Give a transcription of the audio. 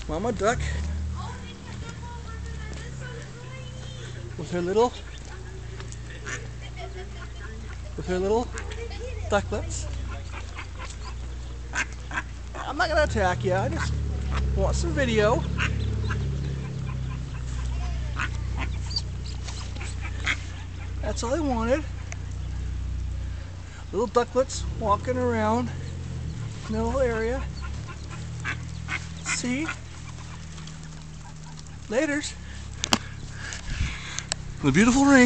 Mama duck with her little ducklets. I'm not gonna attack you. I just want some video. That's all I wanted. Little ducklets walking around in the little area. See? Laters. The beautiful rain.